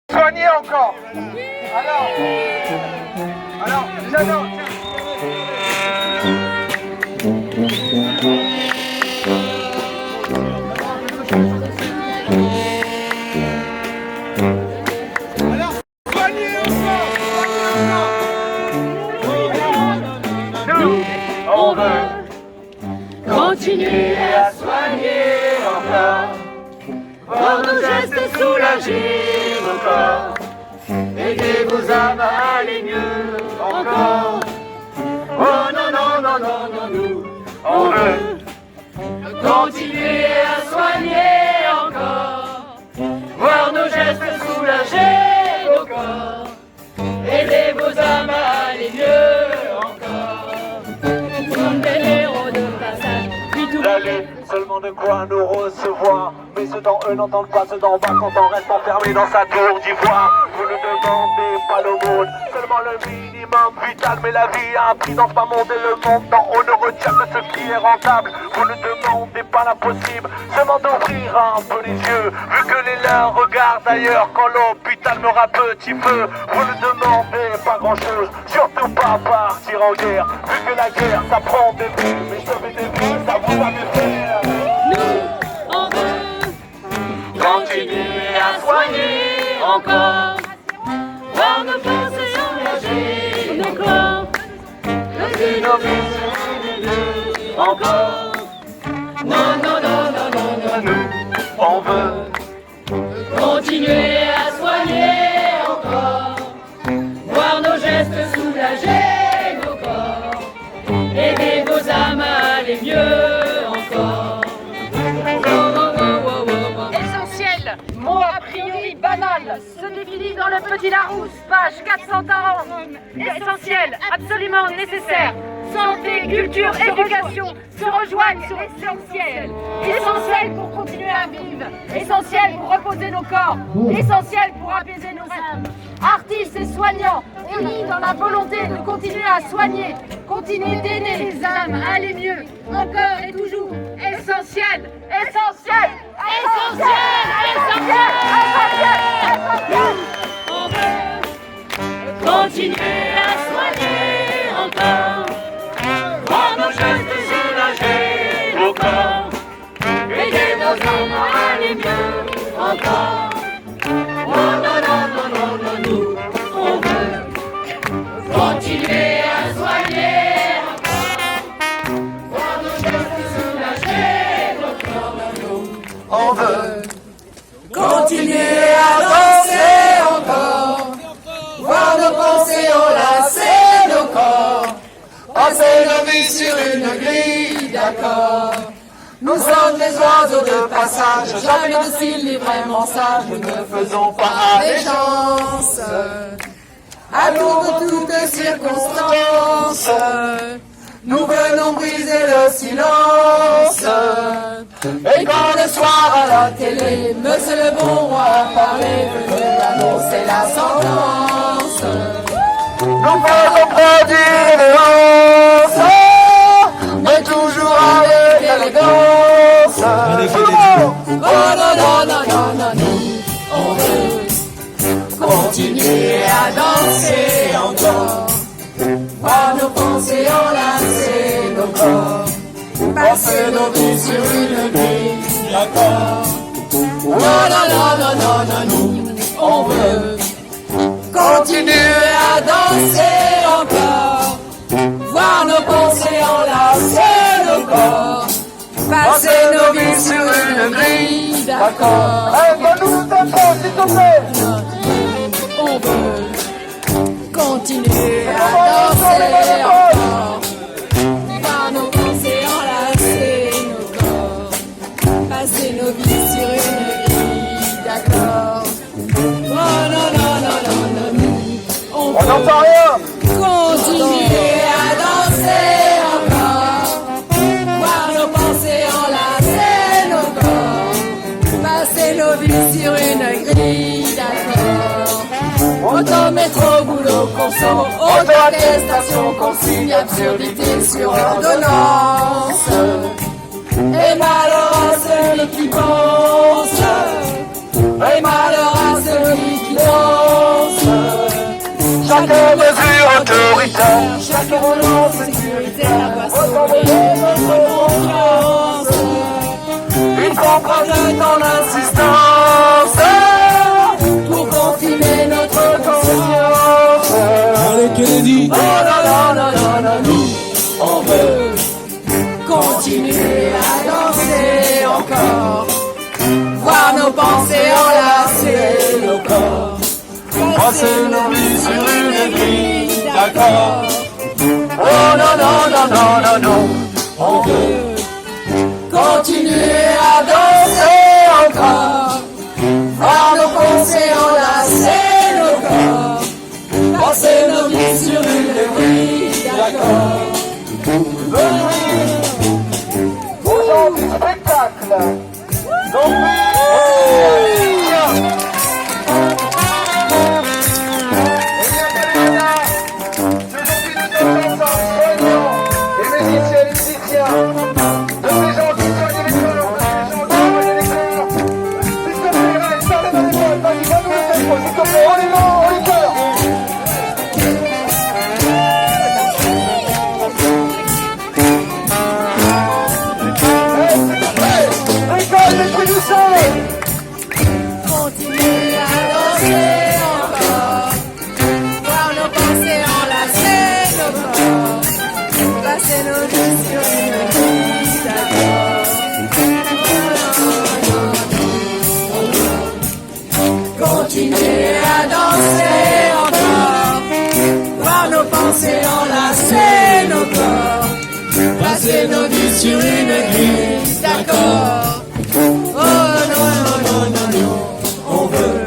Soigner encore. Alors, j'adore. Soigner encore. Nous, on veut continuer à soigner encore, voir nos gestes soulager vos corps, aider vos âmes à aller mieux encore. Oh non, non, non, non, non, nous, on veut continuer à soigner encore, voir nos gestes soulager vos corps, aider vos âmes à aller mieux encore. Comme des héros de passage, puis tout D'aller seulement de quoi nous recevoir. Mais ceux d'en eux n'entendent pas ceux d'en bas quand on reste enfermé dans sa tour d'ivoire. Vous ne demandez pas l'aumône, seulement le minimum vital. Mais la vie a un prix dans ce bas monde et le monde d'en haut ne retient que ce qui est rentable. Vous ne demandez pas l'impossible, seulement d'ouvrir un peu les yeux. Vu que les leurs regardent ailleurs quand l'hôpital meurt à petit feu. Vous ne demandez pas grand chose, surtout pas partir en guerre. Vu que la guerre ça prend des vies, mais sauver des vies ça vous va mieux faire. nous, on veut continuer à soigner encore, voir nos pensées engager nos corps, aider nos vies encore. Non, non, non, non, non, non, nous, On veut continuer à soigner encore, voir nos gestes soulager nos corps, aider vos âmes à aller mieux encore. Essentiel, mot a priori banal, se définit dans le Petit Larousse, page 440. Essentiel, absolument nécessaire. Santé, culture, éducation se rejoignent sur l'essentiel. Essentiel pour continuer à vivre. Essentiel pour reposer nos corps. Essentiel pour apaiser nos âmes. Artistes et soignants, unis dans la volonté de continuer à soigner, continuer d'aider les âmes à aller mieux. Encore et toujours. Essentiel, essentiel, essentiel, essentiel, essentiel. On veut continuer à soigner encore, voir nos gestes soulager nos corps, aider nos âmes à aller mieux encore. Oh non, non, non, non, non, nous, on veut continuer à soigner encore, voir nos gestes soulager nos corps. On veut Continuer à danser encore, voir nos pensées enlacer nos corps, passer nos vies sur une grille d'accord. Nous sommes des oiseaux de passage, jamais dociles ni vraiment sages, nous ne faisons pas allégeance à l'aube de toutes circonstances. Nous venons briser le silence. Et quand le soir à la télé, Monsieur le bon roi a parlé, venez annoncer la sentence. Nous faisons produire les hanses, mais toujours avec élégance. Oh non, non, non, non, non, nous, on veut continuer à danser encore, voir nos pensées enlacer nos corps, passer nos vies sur une grille d'accord. Oh non, non, non, non, non, nous, on veut continuer à danser encore, voir nos pensées enlacer nos corps, passer nos vies sur une grille d'accord. Donne-nous le tempo, s'il te plaît. On veut continuer à danser encore, voir nos pensées enlacer nos corps, passer nos vies sur une grille d'accord. Oh non, non, non, non, non, nous, on On veut n'entend rien. continuer à danser encore, voir nos pensées enlacer nos corps, passer nos vies sur une grille d'accord. Auto, métro, boulot, conso, auto-attestation, consigne, absurdité sur ordonnance. Et malheur à celui qui pense, et malheur à celui qui danse. prioritaire. Chaque ordonnance sécuritaire doit sauver notre confiance. Il faut prendre ton insistance Pour continuer notre conscience. Allez Kennedy. Oh non, non, non, non, non, nous, on veut continuer à danser encore. Voir nos pensées enlacer nos corps. Passer nos vies sur une grille d'accord. Oh non, non, non, non, non, non. On veut continuer à danser encore. Voir nos pensées enlacer nos corps. Passer nos vies sur une grille d'accord. Aujourd'hui, spectacle. Donc, Continuer à danser encore. Voir nos pensées enlacer nos corps. Passer nos vies sur une grille d'accord. Continuer à danser encore. Voir nos pensées enlacer nos corps. Passer nos vies sur une grille d'accord. Oh non, non, non, non, non. On veut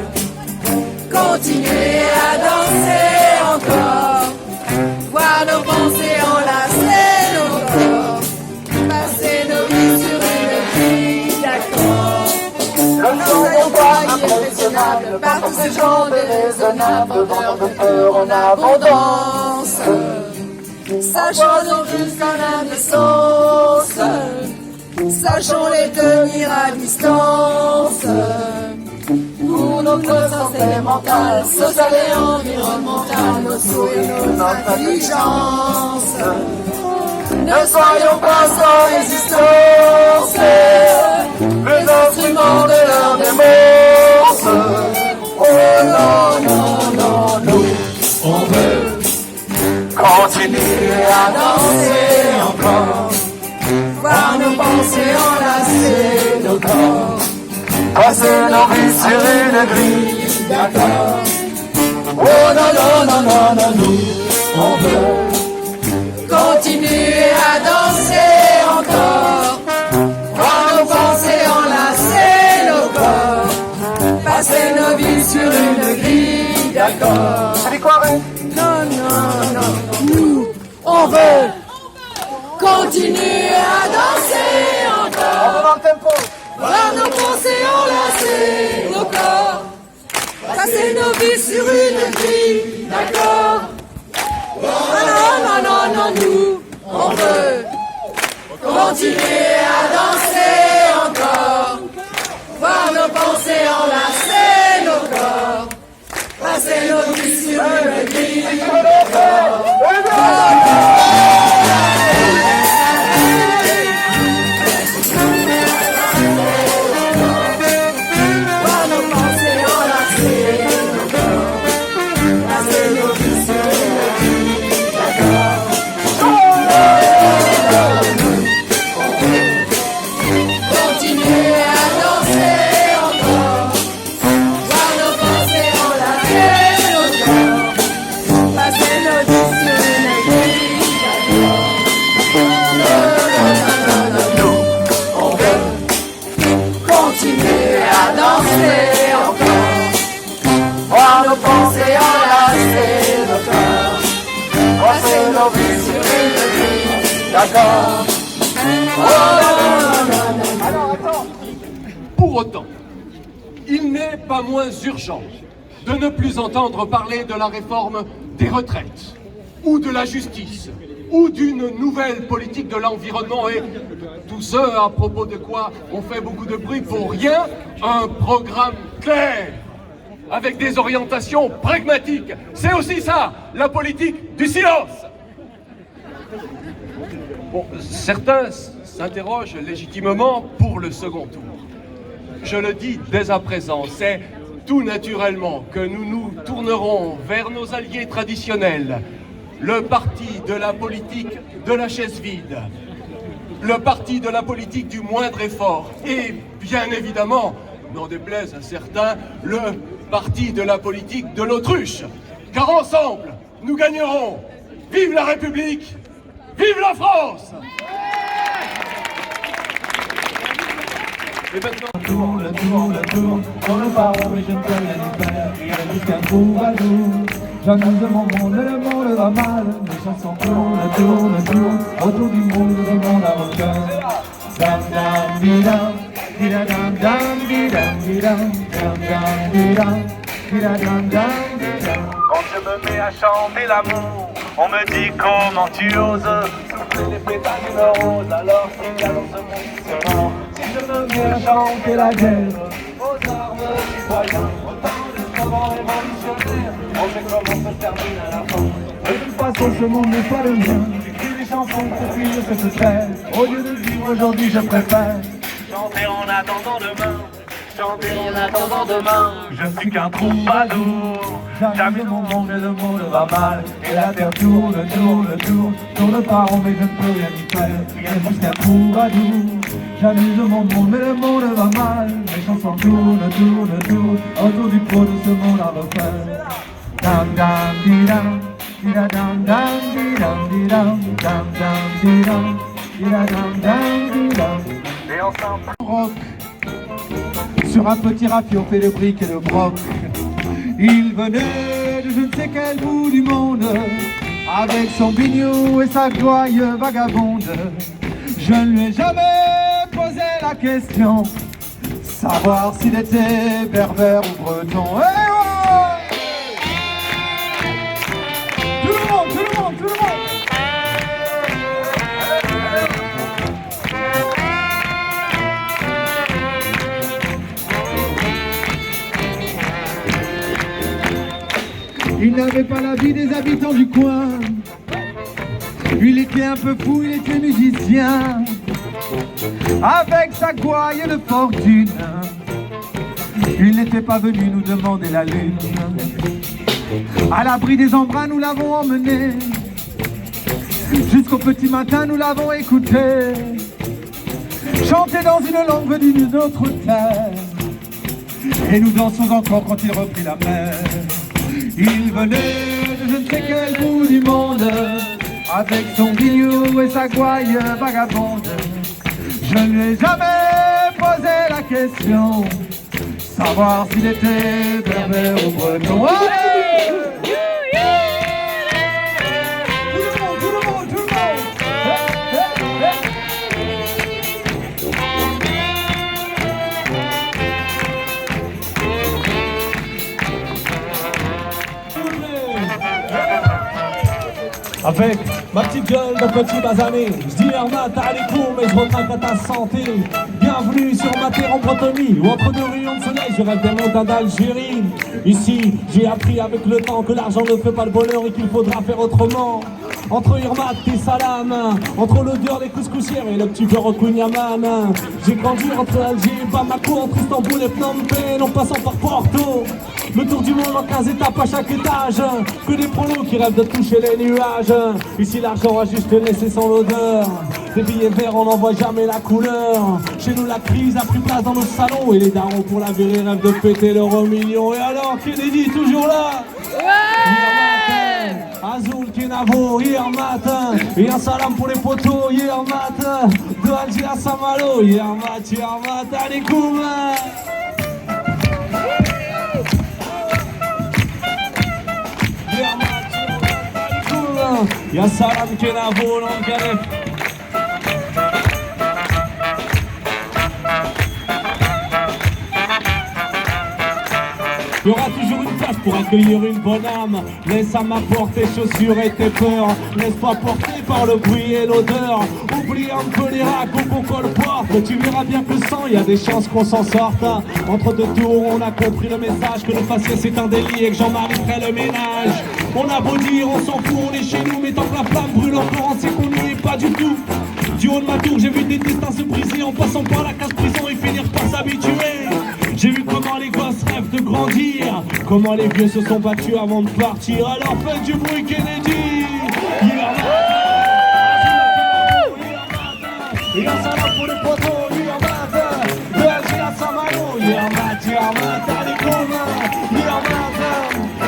continuer à danser encore. Voir nos pensées enlacer nos corps. Passer nos vies sur une grille d'accord. Nous n'allons pas impressionnables par tous ces gens déraisonnables, odeurs de peur en abondance. Sachons nos jusqu'en indécence. Sachons les tenir à distance. Pour notre santé mentale, sociale et environnementale, nos souhaits, nos intelligences. Ne soyons pas sans résistance, les instruments de leur démence. Oh non, non, non, nous, on veut continuer à danser encore. Voir nos pensées enlacer nos corps. Passer nos vies sur une grille D'accord. Oh non, non, non, non, non, nous, on veut continuer à danser encore. Voir nos pensées enlacer nos corps. Passer nos vies sur une grille d'accord. Non, non, non, nous, on veut continuer à danser encore. Voir nos pensées enlacer nos corps. Passer nos vies sur une grille d'accord. Non, non, non, non, non, nous, on veut continuer à danser encore. Voir nos pensées enlacer nos corps. Passer nos vies sur une grille d'accord. D'accord. Pour autant, il n'est pas moins urgent de ne plus entendre parler de la réforme des retraites, ou de la justice, ou d'une nouvelle politique de l'environnement, et tout ce à propos de quoi on fait beaucoup de bruit pour rien, un programme clair. avec des orientations pragmatiques. C'est aussi ça, la politique du silence. Bon, certains s'interrogent légitimement pour le second tour. Je le dis dès à présent, c'est tout naturellement que nous nous tournerons vers nos alliés traditionnels, le parti de la politique de la chaise vide, le parti de la politique du moindre effort et, bien évidemment, n'en déplaise à certains, le parti de la politique de l'autruche. Car ensemble, nous gagnerons. Vive la République! Vive la France! Et maintenant, le tour, on le parle mais je ne peux rien y faire. Il y a jusqu'un troubadour. J'amuse mon monde, le monde va mal. Mes chansons tournent, autour du monde, le monde a mon cœur. Dam dam didam, didam dam didam didam, dam dam didam, didam dam didam. Quand je me mets à chanter l'amour, on me dit comment tu oses souffler les pétales d'une rose, alors qu'il y a dans ce monde qui se rend. Si je me mets à chanter la guerre aux armes citoyens, autant de savants révolutionnaires, on sait comment se termine à la fin. De toute façon ce monde n'est pas le mien. J'écris des chansons pour fuir cette terre. Au lieu de vivre aujourd'hui je préfère Chanter en attendant demain, chanter en attendant demain. Je suis qu'un troubadour, J'amuse mon monde et le monde va mal. Et la terre tourne pas rond mais je ne peux rien y faire. Rien jusqu'à troubadour. J'amuse mon monde mais le monde va mal. Mes chansons tournent autour du pot de ce monde à refaire. Dam dam didam, didam dam didam didam, dam dam didam, didam dam didam. et ensemble. Rock. Sur un petit rafi on fait le brick et le broc. Il venait de je ne sais quel bout du monde, avec son bignou et sa gouaille vagabonde. Je ne lui ai jamais posé la question, savoir s'il était berbère ou breton. Hey, oh, tout le monde, tout le monde, tout le monde. Il n'avait pas la vie des habitants du coin. Il était un peu fou, il était musicien. Avec sa gouaille de fortune, il n'était pas venu nous demander la lune. À l'abri des embruns, nous l'avons emmené. Jusqu'au petit matin, nous l'avons écouté chanter dans une langue d'une autre terre. Et nous dansons encore quand il reprit la mer. Il venait de je ne sais quel bout du monde, avec son bignou et sa gouaille vagabonde. Je ne lui ai jamais posé la question, savoir s'il était berbère ou breton. Allez! Tout le monde, tout le monde, tout le monde! Avec ma petite gueule de petit basané, je dis Hermat à l'écho mais je retraite à ta santé. Bienvenue sur ma terre en Bretonnie, où entre deux rayons de soleil je rêve des montagnes d'Algérie. Ici j'ai appris avec le temps que l'argent ne fait pas le bonheur et qu'il faudra faire autrement. Entre Irmat et Salam, entre l'odeur des couscoussières et le petit cœur au Kouniaman. J'ai grandi entre Alger et Bamako, entre Istanbul et Phnom Penh, en passant par Porto. Le tour du monde en 15 étapes à chaque étage. Que des prolos qui rêvent de toucher les nuages. Ici l'argent a juste laissé son odeur. Des billets verts on n'en voit jamais la couleur. Chez nous la crise a pris place dans nos salons. Et les darons pour la virée rêvent de péter l'euro million. Et alors Kennedy toujours là? Ouais! Azul, Kenavo, hier matin. Et un salam pour les potos, hier matin. De Alger à Saint-Malo, hier matin, allez Kouma. Ya salam Kenavo, non Kenef. Il y aura toujours une place pour accueillir une bonne âme. Laisse à ma porte tes chaussures et tes peurs. Laisse pas porter par le bruit et l'odeur. Oublie un peu les ragots qu'on colle pas, mais tu verras bien que sans, y a des chances qu'on s'en sorte. Entre deux tours, on a compris le message, que le faciès c'est un délit et que Jean-Marie ferait le ménage. On a beau dire, on s'en fout, on est chez nous, mais tant que la flamme brûle encore, c'est qu'on n'y est pas du tout. Du haut de ma tour, j'ai vu des destins se briser en passant par la case prison et finir par s'habituer. J'ai vu comment les gosses rêvent de grandir, comment les vieux se sont battus avant de partir. Alors faites du bruit, Kennedy. Il a ça là pour le poteau, il en matin. Le LG a sa mano, il en matin, les communs, il en matin.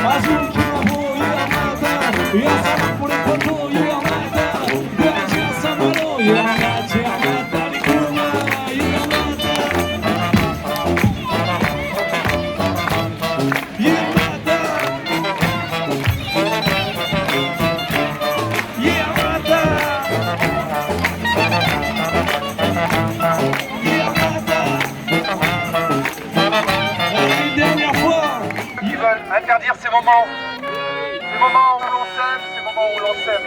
Azul qui va beau, il en matin. Il a ça là pour le poteau, il en matin. Le LG a sa mano, il en matin, les communs, il en matin. Il en matin. Il en matin. Ils veulent interdire ces moments où l'on s'aime, ces moments où l'on s'aime.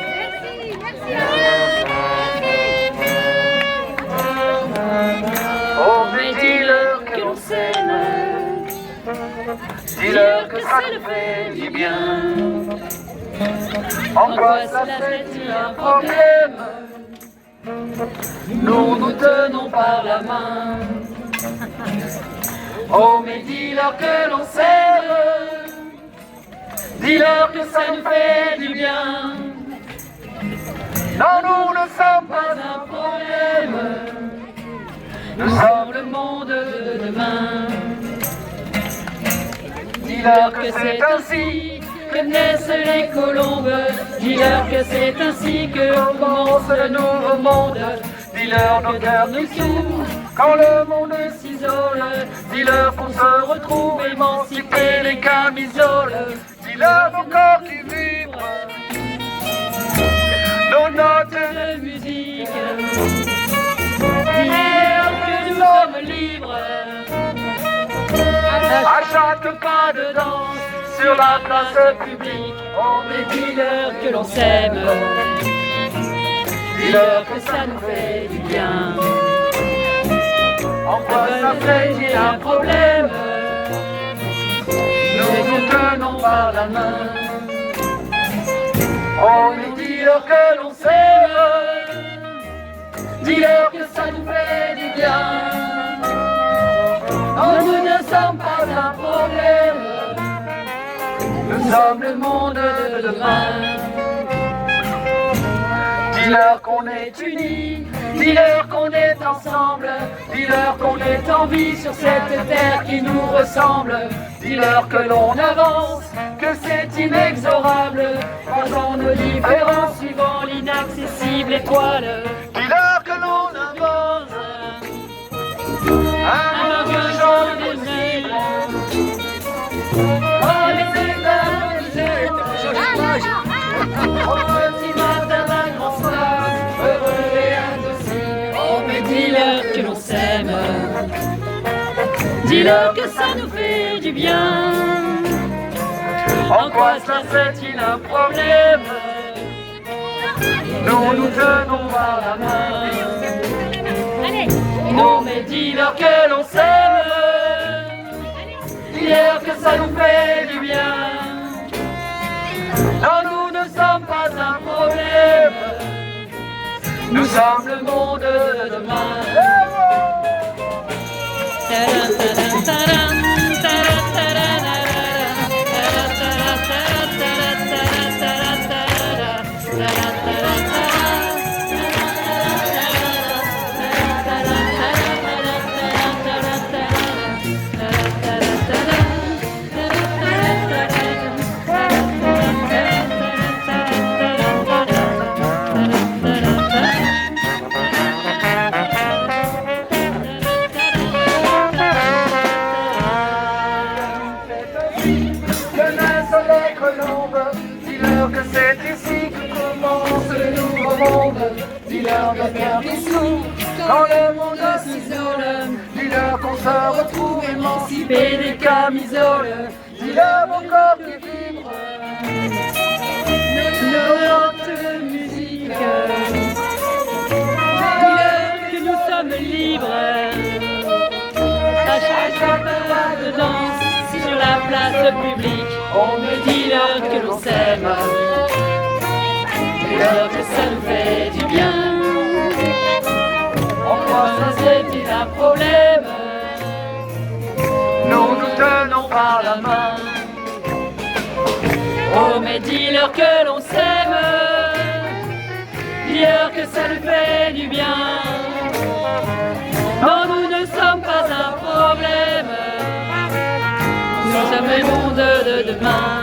Oh, mais dis-leur que l'on s'aime, dis-leur que ça nous fait du bien. En quoi ça fait-il un problème? Nous nous tenons par la main. Oh, mais dis-leur que l'on s'aime, dis-leur que ça nous fait du bien. Non, nous ne sommes pas un problème, nous sommes le monde de demain. Dis-leur que c'est ainsi que naissent les colombes, dis-leur que c'est ainsi que commence le nouveau monde. Dis-leur nos cœurs nous s'ouvrent quand le monde s'isole, dis-leur qu'on se retrouve émancipés les camisoles, dis-leur nos corps qui vibrent, nos notes de musique, dis-leur que nous sommes libres, à chaque pas de danse sur la place publique. Oh, mais dis-leur que l'on s'aime, dis-leur que ça nous fait du bien. En quoi ça fait un problème? Nous nous tenons par la main. Oh, mais dis-leur que l'on s'aime, dis-leur que ça nous fait du bien. Oh, nous ne sommes pas un problème, nous sommes le monde de demain. Dis-leur qu'on est unis, dis-leur qu'on est ensemble, dis-leur qu'on est en vie sur cette terre qui nous ressemble. Dis-leur que l'on avance, que c'est inexorable, croisant nos différences suivant l'inaccessible étoile. Dis-leur que l'on avance, un champ possible. Oh, les états du ciel, oh, petit matin d'un grand soir, heureux et indocile. Oh, mais dis-leur que l'on s'aime, dis-leur que ça nous fait du bien. En quoi cela fait-il un problème? Nous nous tenons par la main. Non, mais dis-leur que l'on s'aime, dis-leur que ça nous fait du bien. Non, nous ne sommes pas un problème, nous sommes le monde de demain. Dis-leur que c'est ici que commence le nouveau monde. Dis-leur de faire des sous quand le monde s'isole. Dis-leur qu'on se retrouve émancipés des camisoles. Dis-leur mon corps qui vibre, nos notes de musique. dis-leur que nous sommes libres. À chaque pas de danse sur la place publique, on me dit-leur que l'on s'aime, dis-leur que ça nous fait du bien. Pourquoi c'est un problème? Nous nous tenons par la main. Oh mais dis-leur que l'on s'aime, dis-leur que ça nous fait du bien. Non, nous ne sommes pas un problème, nous sommes le monde de demain.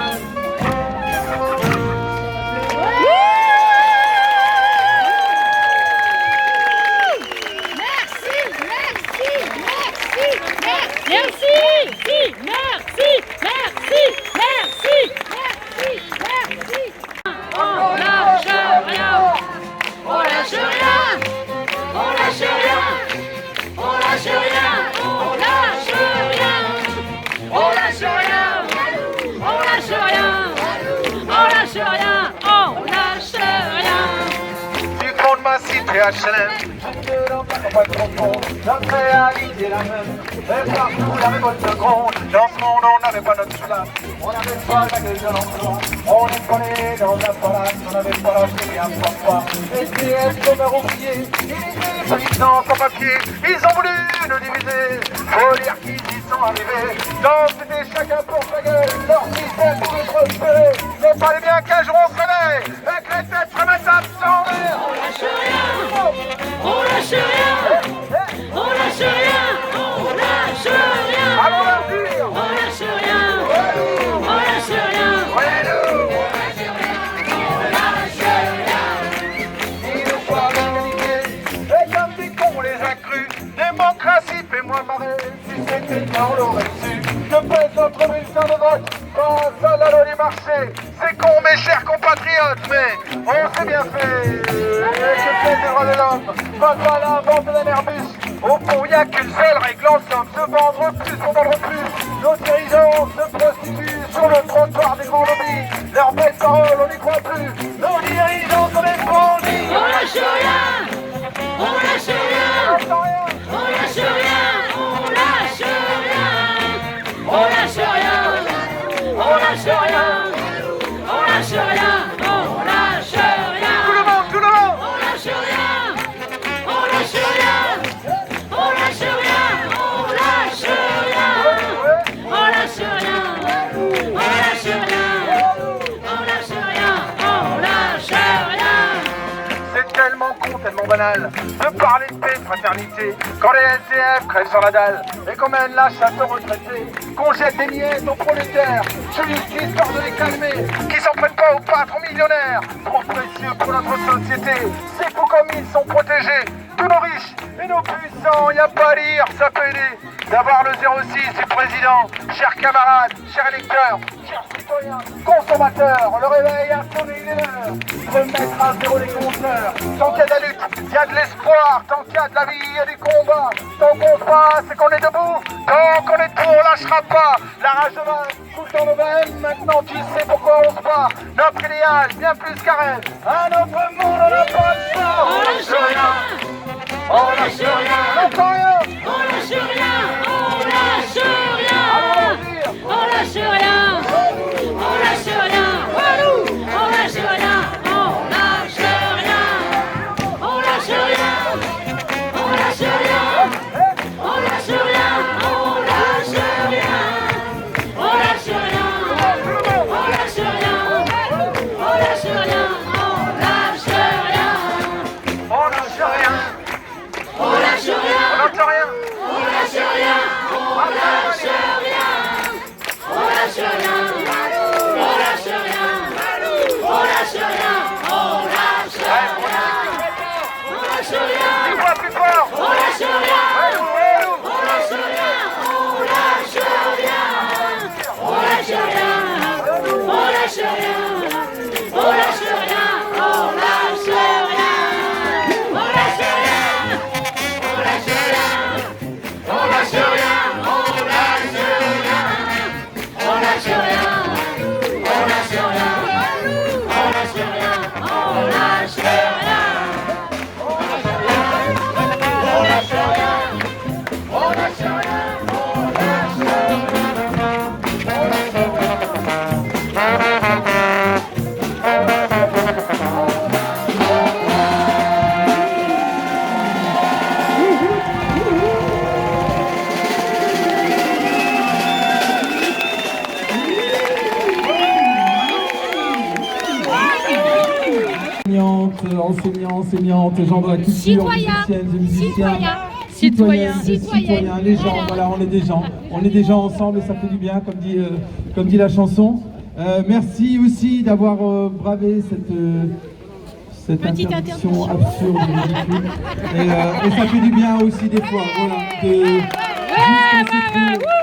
Cité HLM, pas trop fond, notre réalité est la même, et partout la révolte gronde. Dans ce monde on n'avait pas notre place, on n'avait pas la gueule de l'emploi, on est collé dans la palace, on n'avait pas la prière papa. Et CF comme oubliés, immigrés, paysans sans papier, ils ont voulu nous diviser, faut dire qu'ils y sont arrivés. Donc c'était chacun pour sa gueule, leur système pour prospérer, mais fallait bien qu'un jour on se réveille, et que les têtes se remettent à tomber. On lâche rien, on lâche rien, on lâche rien, allons leur dire, on lâche rien, on lâche rien, il nous faut l'égalité, et comme dit qu'on les a crus, démocratie fait-moi marrer, si c'était bien on l'aurait su, que pèse notre bulletin de vote, face à la loi du marché, c'est con mes chers compatriotes, mais on s'est bien fait. Et que fait les droits de l'homme, face à la vente d'un Airbus, au fond y a qu'une seule règle en somme, se vendre plus pour vendre plus. Nos dirigeants se prostituent sur le trottoir des grands lobbies, leurs belles paroles on n'y croit plus, nos dirigeants sont des bandits. on lâche rien, on lâche rien, on lâche rien, on lâche rien, on lâche rien, on lâche rien, on lâche rien, on lâche rien. Tout le monde, On lâche rien, on lâche rien, on lâche rien, on lâche rien, on lâche rien, on lâche rien, on lâche rien, on lâche rien. c'est tellement con, tellement banal de parler de paix, de fraternité, quand les SDF crèvent sur la dalle et qu'on mène la chasse aux retraités, qu'on jette des miettes aux prolétaires, juste histoire de les calmer, qui s'en prennent pas aux patrons millionnaires, trop précieux pour notre société, c'est fou comme ils sont protégés, tous nos riches et nos puissants, y a pas à dire, ça peut aider, d'avoir le 06 du président, chers camarades, chers électeurs, chers citoyens, consommateurs, le réveil a sonné, il est l'heure, remettre à zéro les compteurs, tant qu'il y a de la lutte, il y a de l'espoir, tant qu'il y a de la vie, il y a du combat, tant qu'on passe et qu'on est debout, tant qu'on est debout, on lâchera pas, la rage de vaincre, tout dans nos veines, maintenant tu sais pourquoi on se bat, notre idéal, bien plus qu'un rêve, un autre monde, on n'a pas le choix, On lâche rien, on lâche rien, on n'entend rien, on lâche rien, on lâche rien, on lâche rien, on lâche rien, Walou, on lâche rien, on lâche rien, on lâche rien, on lâche rien, on lâche rien, on lâche rien, on lâche rien, on lâche rien, on lâche rien, on lâche rien, on lâche rien, on lâche rien, on n'entend rien. on lâche enseignants, enseignantes, gens de la culture, musiciennes et musiciens, citoyens, les gens, voilà, on est des gens ensemble et ça fait du bien, comme dit la chanson. Merci aussi d'avoir bravé cette interdiction absurde et ridicule. Et ça fait du bien aussi des fois, voilà, de juste